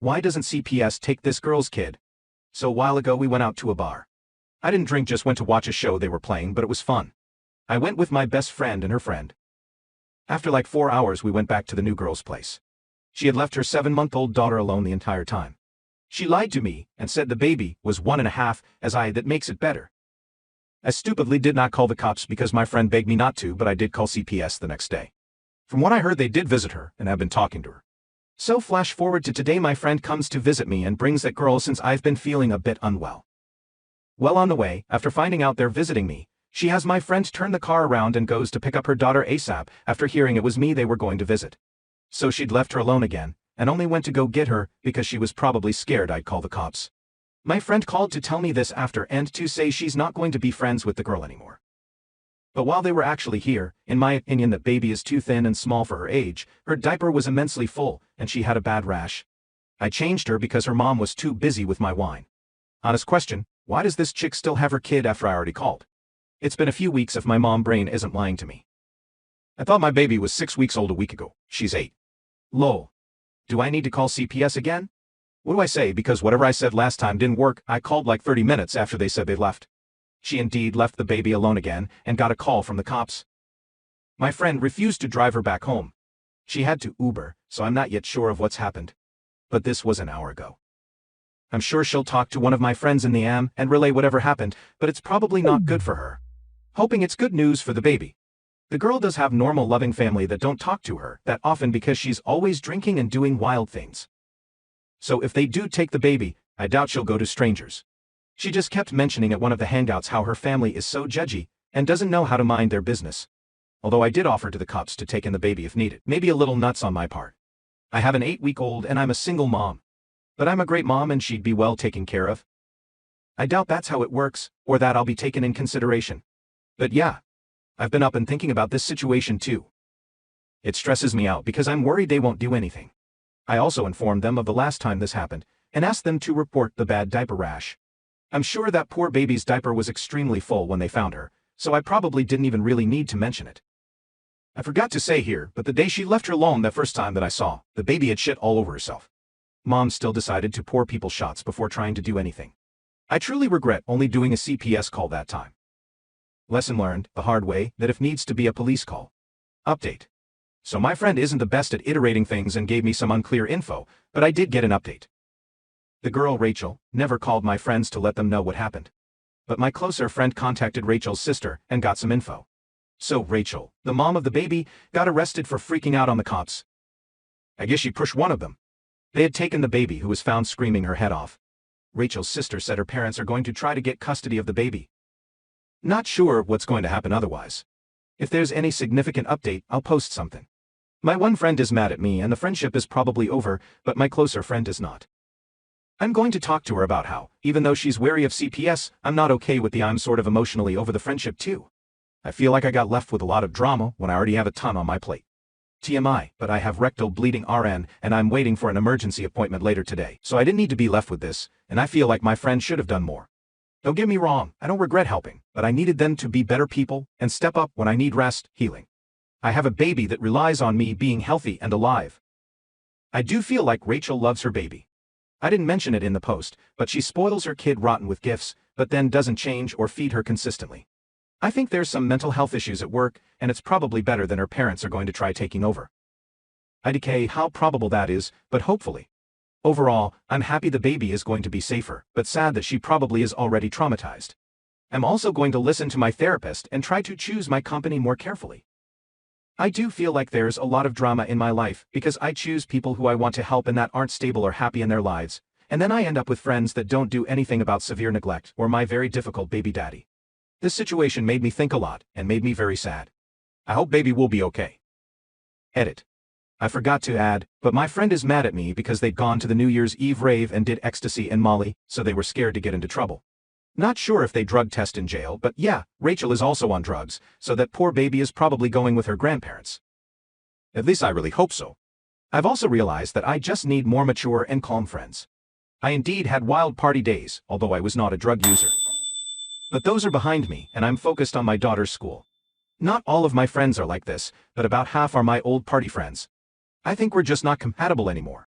Why doesn't CPS take this girl's kid? So a while ago we went out to a bar. I didn't drink, just went to watch a show they were playing, but it was fun. I went with my best friend and her friend. After like 4 hours we went back to the new girl's place. She had left her 7-month-old daughter alone the entire time. She lied to me and said the baby was 1.5, as that makes it better. I stupidly did not call the cops because my friend begged me not to, but I did call CPS the next day. From what I heard, they did visit her and have been talking to her. So flash forward to today, my friend comes to visit me and brings that girl since I've been feeling a bit unwell. Well, on the way, after finding out they're visiting me, she has my friend turn the car around and goes to pick up her daughter ASAP after hearing it was me they were going to visit. So she'd left her alone again, and only went to go get her because she was probably scared I'd call the cops. My friend called to tell me this after and to say she's not going to be friends with the girl anymore. But while they were actually here, in my opinion, that baby is too thin and small for her age, her diaper was immensely full, and she had a bad rash. I changed her because her mom was too busy with my wine. Honest question, why does this chick still have her kid after I already called? It's been a few weeks if my mom brain isn't lying to me. I thought my baby was 6 weeks old a week ago. She's 8. Lol. Do I need to call CPS again? What do I say, because whatever I said last time didn't work? I called like 30 minutes after they said they left. She indeed left the baby alone again and got a call from the cops. My friend refused to drive her back home. She had to Uber, so I'm not yet sure of what's happened. But this was an hour ago. I'm sure she'll talk to one of my friends in the AM and relay whatever happened, but it's probably not good for her. Hoping it's good news for the baby. The girl does have normal loving family that don't talk to her that often because she's always drinking and doing wild things. So if they do take the baby, I doubt she'll go to strangers. She just kept mentioning at one of the hangouts how her family is so judgy and doesn't know how to mind their business. Although I did offer to the cops to take in the baby if needed. Maybe a little nuts on my part. I have an 8-week-old and I'm a single mom. But I'm a great mom and she'd be well taken care of. I doubt that's how it works, or that I'll be taken in consideration. But yeah, I've been up and thinking about this situation too. It stresses me out because I'm worried they won't do anything. I also informed them of the last time this happened and asked them to report the bad diaper rash. I'm sure that poor baby's diaper was extremely full when they found her, so I probably didn't even really need to mention it. I forgot to say here, but the day she left her alone the first time that I saw, the baby had shit all over herself. Mom still decided to pour people shots before trying to do anything. I truly regret only doing a CPS call that time. Lesson learned, the hard way, that if needs to be a police call. Update. So my friend isn't the best at iterating things and gave me some unclear info, but I did get an update. The girl, Rachel, never called my friends to let them know what happened. But my closer friend contacted Rachel's sister and got some info. So Rachel, the mom of the baby, got arrested for freaking out on the cops. I guess she pushed one of them. They had taken the baby, who was found screaming her head off. Rachel's sister said her parents are going to try to get custody of the baby. Not sure what's going to happen otherwise. If there's any significant update, I'll post something. My one friend is mad at me and the friendship is probably over, but my closer friend is not. I'm going to talk to her about how, even though she's wary of CPS, I'm not okay with I'm sort of emotionally over the friendship too. I feel like I got left with a lot of drama when I already have a ton on my plate. TMI, but I have rectal bleeding RN and I'm waiting for an emergency appointment later today, so I didn't need to be left with this, and I feel like my friend should have done more. Don't get me wrong, I don't regret helping, but I needed them to be better people and step up when I need rest, healing. I have a baby that relies on me being healthy and alive. I do feel like Rachel loves her baby. I didn't mention it in the post, but she spoils her kid rotten with gifts, but then doesn't change or feed her consistently. I think there's some mental health issues at work, and it's probably better than her parents are going to try taking over. IDK, how probable that is, but hopefully. Overall, I'm happy the baby is going to be safer, but sad that she probably is already traumatized. I'm also going to listen to my therapist and try to choose my company more carefully. I do feel like there's a lot of drama in my life because I choose people who I want to help and that aren't stable or happy in their lives, and then I end up with friends that don't do anything about severe neglect or my very difficult baby daddy. This situation made me think a lot and made me very sad. I hope baby will be okay. Edit. I forgot to add, but my friend is mad at me because they'd gone to the New Year's Eve rave and did ecstasy and Molly, so they were scared to get into trouble. Not sure if they drug test in jail, but yeah, Rachel is also on drugs, so that poor baby is probably going with her grandparents. At least I really hope so. I've also realized that I just need more mature and calm friends. I indeed had wild party days, although I was not a drug user. But those are behind me, and I'm focused on my daughter's school. Not all of my friends are like this, but about half are my old party friends. I think we're just not compatible anymore.